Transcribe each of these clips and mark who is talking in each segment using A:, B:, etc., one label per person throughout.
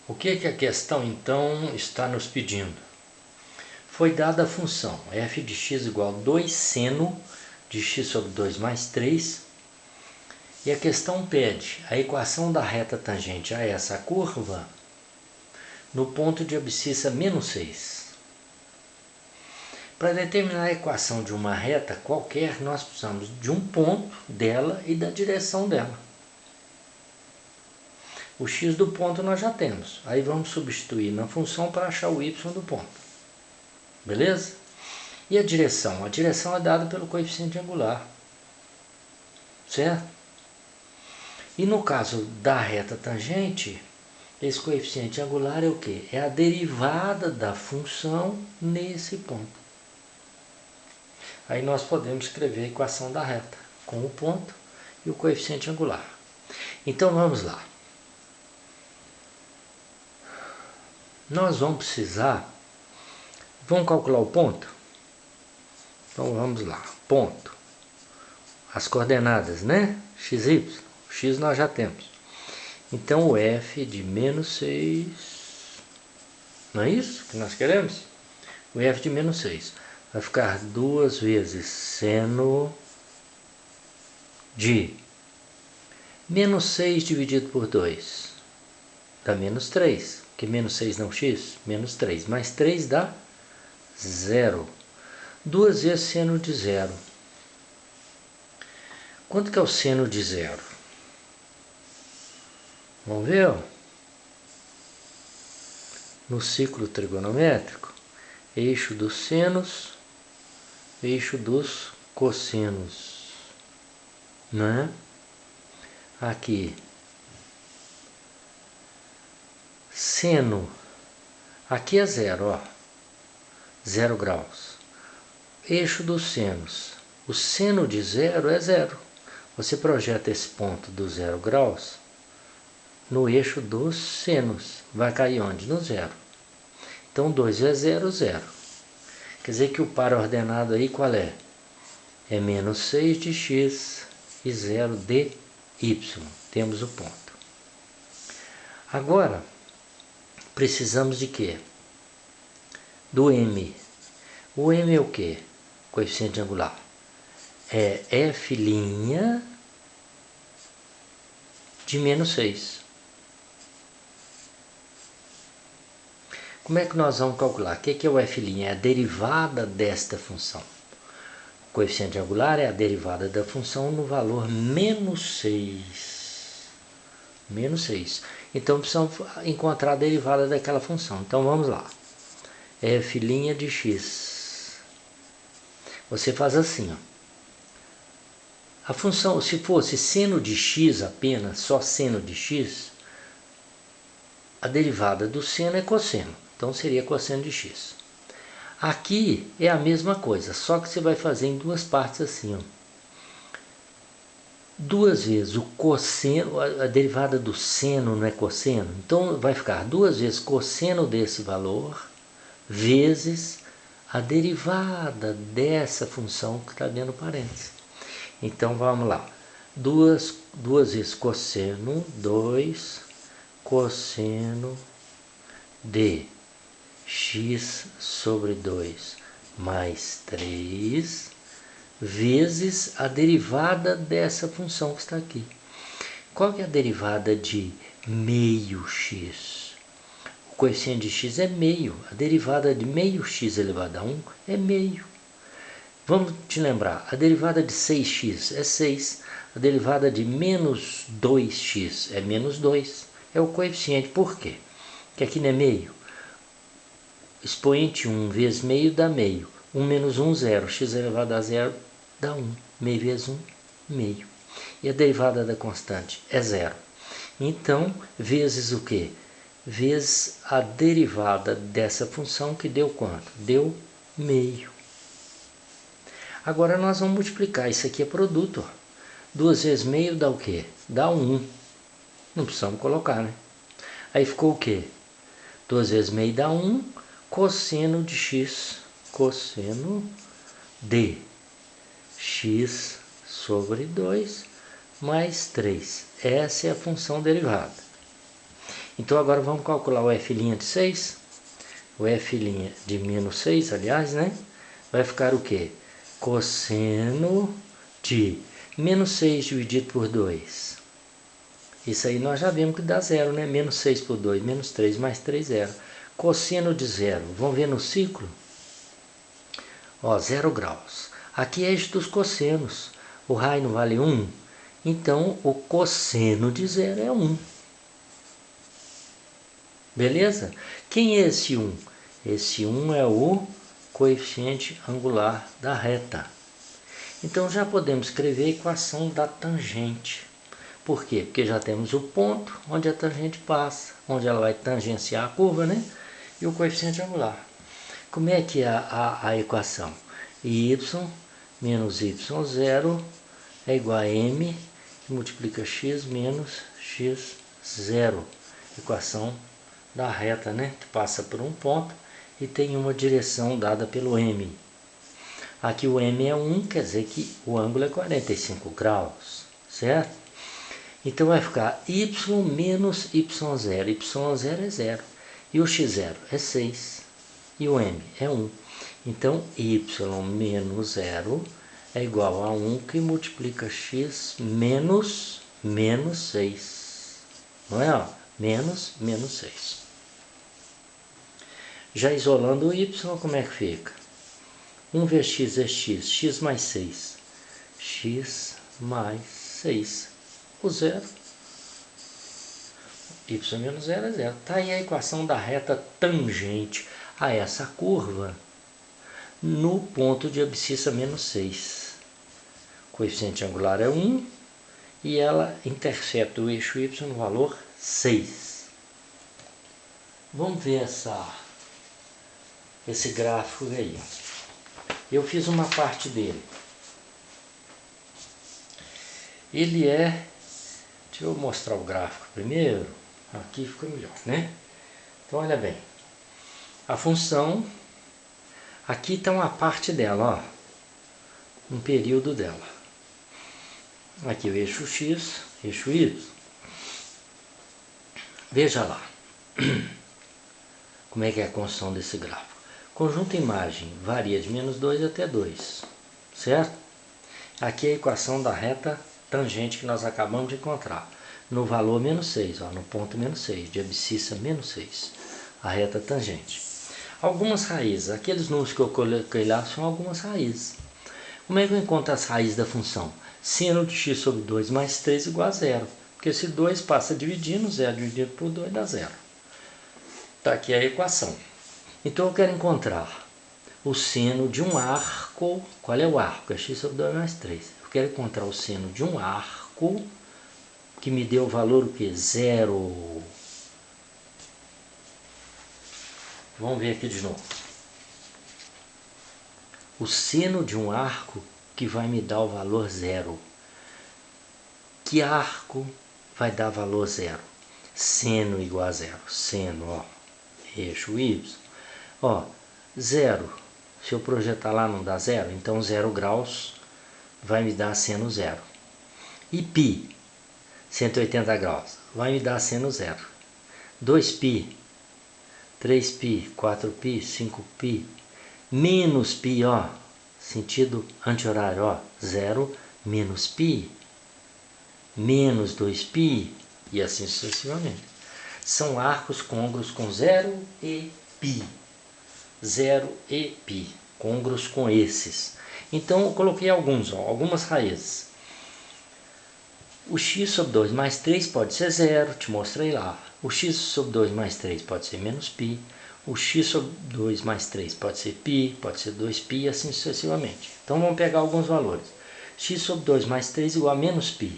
A: O que a questão então está nos pedindo? Foi dada a função f de x igual a 2 seno de x sobre 2 mais 3, e a questão pede a equação da reta tangente a essa curva no ponto de abscissa menos 6. Para determinar a equação de uma reta qualquer, nós precisamos de um ponto dela e da direção dela. O x do ponto nós já temos. Aí vamos substituir na função para achar o y do ponto. Beleza? E a direção? A direção é dada pelo coeficiente angular. Certo? E no caso da reta tangente, esse coeficiente angular é o quê? É a derivada da função nesse ponto. Aí nós podemos escrever a equação da reta com o ponto e o coeficiente angular. Então vamos lá. Nós vamos precisar... Vamos calcular o ponto? Então vamos lá. Ponto. As coordenadas, né? x, y. O x nós já temos. Então o f de menos 6... Não é isso que nós queremos? O f de menos 6 vai ficar 2 vezes seno de menos 6 dividido por 2. Dá menos 3. Porque menos 6 não x? Menos 3. Mais 3 dá 0. 2 vezes seno de 0. Quanto que é o seno de 0? Vamos ver? Ó. No ciclo trigonométrico, eixo dos senos, eixo dos cossenos. Né? Aqui. Seno. Aqui é 0, ó. 0 graus. Eixo dos senos. O seno de 0 é 0. Você projeta esse ponto do 0 graus no eixo dos senos. Vai cair onde? No 0. Então 2 é 0, 0. Quer dizer que o par ordenado aí qual é? É menos 6 de x e 0 de y. Temos o ponto. Agora, precisamos de quê? Do m. O m é o quê? Coeficiente angular. É f' de menos 6. Como é que nós vamos calcular? O que é o f'? É a derivada desta função. O coeficiente angular é a derivada da função no valor menos 6. Menos 6. Então precisamos encontrar a derivada daquela função. Então vamos lá. F' de x. Você faz assim, ó. A função, se fosse seno de x apenas, só seno de x, a derivada do seno é cosseno. Então seria cosseno de x. Aqui é a mesma coisa, só que você vai fazer em duas partes assim, ó. 2 vezes o cosseno, a derivada do seno não é cosseno, então vai ficar 2 vezes cosseno desse valor, vezes a derivada dessa função que está dentro do parênteses. Então vamos lá, 2 vezes cosseno, 2 cosseno de x sobre 2 mais 3 vezes a derivada dessa função que está aqui. Qual que é a derivada de meio x? O coeficiente de x é meio. A derivada de meio x elevado a 1 é meio. Vamos te lembrar, a derivada de 6x é 6. A derivada de menos 2x é menos 2. É o coeficiente. Por quê? Porque aqui não é meio. Expoente 1 vezes meio dá meio. 1 menos 1, 0. X elevado a 0 dá 1. Meio vezes 1, meio. E a derivada da constante é 0. Então, vezes o quê? Vezes a derivada dessa função que deu quanto? Deu meio. Agora nós vamos multiplicar. Isso aqui é produto. 2 vezes meio dá o quê? Dá 1. Não precisamos colocar, né? Aí ficou o quê? 2 vezes meio dá 1. Cosseno de x. Cosseno de x sobre 2 mais 3. Essa é a função derivada. Então agora vamos calcular o f' de 6. O f' de menos 6, aliás, né? Vai ficar o quê? Cosseno de menos 6 dividido por 2. Isso aí nós já vimos que dá zero, né? Menos 6 por 2, menos 3 mais 3, zero. Cosseno de zero, vamos ver no ciclo? Ó, 0 graus. Aqui é eixo dos cossenos. O raio não vale 1? Então, o cosseno de zero é 1. Beleza? Quem é esse 1? Esse 1 é o coeficiente angular da reta. Então, já podemos escrever a equação da tangente. Por quê? Porque já temos o ponto onde a tangente passa, onde ela vai tangenciar a curva, né? E o coeficiente angular. Como é que é a equação? Y menos y0 é igual a m que multiplica x menos x0. Equação da reta, né? Que passa por um ponto e tem uma direção dada pelo m. Aqui o m é 1, quer dizer que o ângulo é 45 graus, certo? Então vai ficar y menos y0. Y0 é 0. E o x0 é 6. E o m é 1. Então y menos 0 é igual a 1 que multiplica x menos 6. Não é? Ó? Menos 6. Já isolando o y, como é que fica? 1 vezes x é x. X mais 6. X mais 6. O zero, y menos 0 é 0. Está aí a equação da reta tangente a essa curva no ponto de abscissa menos 6. O coeficiente angular é 1 e ela intercepta o eixo y no valor 6. Vamos ver esse gráfico aí. Eu fiz uma parte dele. Ele é... Deixa eu mostrar o gráfico primeiro. Aqui fica melhor, né? Então, olha bem. A função... Aqui está uma parte dela, ó. Um período dela. Aqui o eixo x, eixo y. Veja lá. Como é que é a construção desse gráfico. Conjunto imagem varia de menos 2 até 2. Certo? Aqui é a equação da reta tangente que nós acabamos de encontrar. No valor menos 6, ó, no ponto menos 6, de abscissa menos 6. A reta tangente. Algumas raízes, aqueles números que eu coloquei lá são algumas raízes. Como é que eu encontro as raízes da função? Seno de x sobre 2 mais 3 igual a 0. Porque se 2 passa dividindo, 0 dividido por 2 dá 0. Está aqui a equação. Então eu quero encontrar o seno de um arco. Qual é o arco? É x sobre 2 mais 3. Eu quero encontrar o seno de um arco que me deu o valor o quê? 0. Vamos ver aqui de novo. O seno de um arco que vai me dar o valor 0. Que arco vai dar valor 0? Seno igual a 0. Seno, ó, eixo y. Ó, 0. Se eu projetar lá não dá 0, então 0 graus vai me dar seno 0. E π, 180 graus, vai me dar seno 0. 2π, 3π, 4π, 5π, menos π, ó, sentido anti-horário, ó, 0 menos π, menos 2π, e assim sucessivamente. São arcos côngruos com 0 e π. 0 e π, côngruos com esses. Então eu coloquei alguns, ó, algumas raízes. O x sobre 2 mais 3 pode ser 0, te mostrei lá. O x sobre 2 mais 3 pode ser menos π. O x sobre 2 mais 3 pode ser π, pode ser 2π e assim sucessivamente. Então vamos pegar alguns valores. X sobre 2 mais 3 igual a menos π.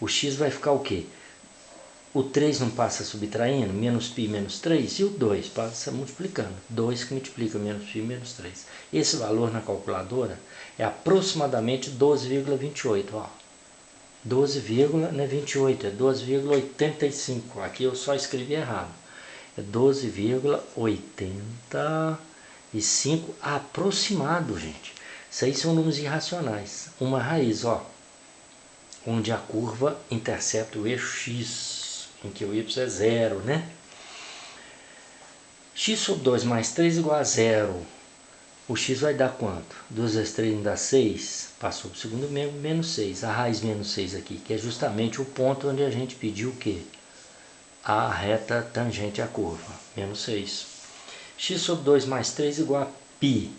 A: O x vai ficar o quê? O 3 não passa subtraindo, menos π menos 3, e o 2 passa multiplicando. 2 que multiplica menos π menos 3. Esse valor na calculadora é aproximadamente 12,28. 12,28, é 12,85. Aqui eu só escrevi errado. É 12,85 aproximado, gente. Isso aí são números irracionais. Uma raiz, ó, onde a curva intercepta o eixo x. em que o y é zero, né? X sobre 2 mais 3 igual a zero. O x vai dar quanto? 2 vezes 3 dá 6. Passou para o segundo membro, menos 6. A raiz menos 6 aqui, que é justamente o ponto onde a gente pediu o quê? A reta tangente à curva, menos 6. X sobre 2 mais 3 igual a π.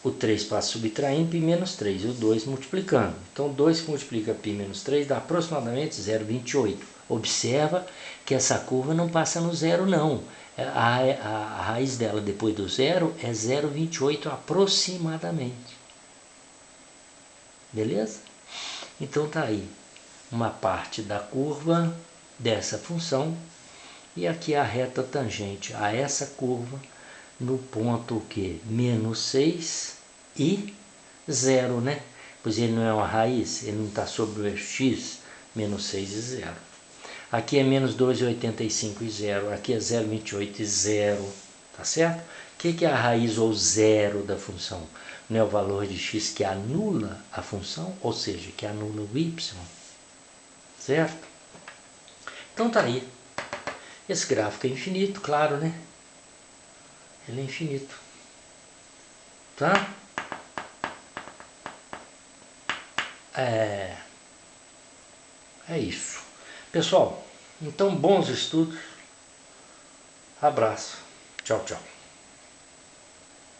A: O 3 passa subtraindo, π menos 3. E o 2 multiplicando. Então, 2 que multiplica π menos 3 dá aproximadamente 0,28. Observa que essa curva não passa no zero, não. A raiz dela depois do zero é 0,28 aproximadamente. Beleza? Então, tá aí uma parte da curva dessa função. E aqui a reta tangente a essa curva no ponto o quê? Menos 6 e 0, né? Pois ele não é uma raiz, ele não está sobre o eixo x, menos 6 e 0. Aqui é menos 2,85 e 0, aqui é 0,28 e 0, tá certo? O que é a raiz ou zero da função? Não é o valor de x que anula a função, ou seja, que anula o y, certo? Então tá aí. Esse gráfico é infinito, claro, né? Ele é infinito. Tá? É isso. Pessoal, então bons estudos. Abraço. Tchau, tchau.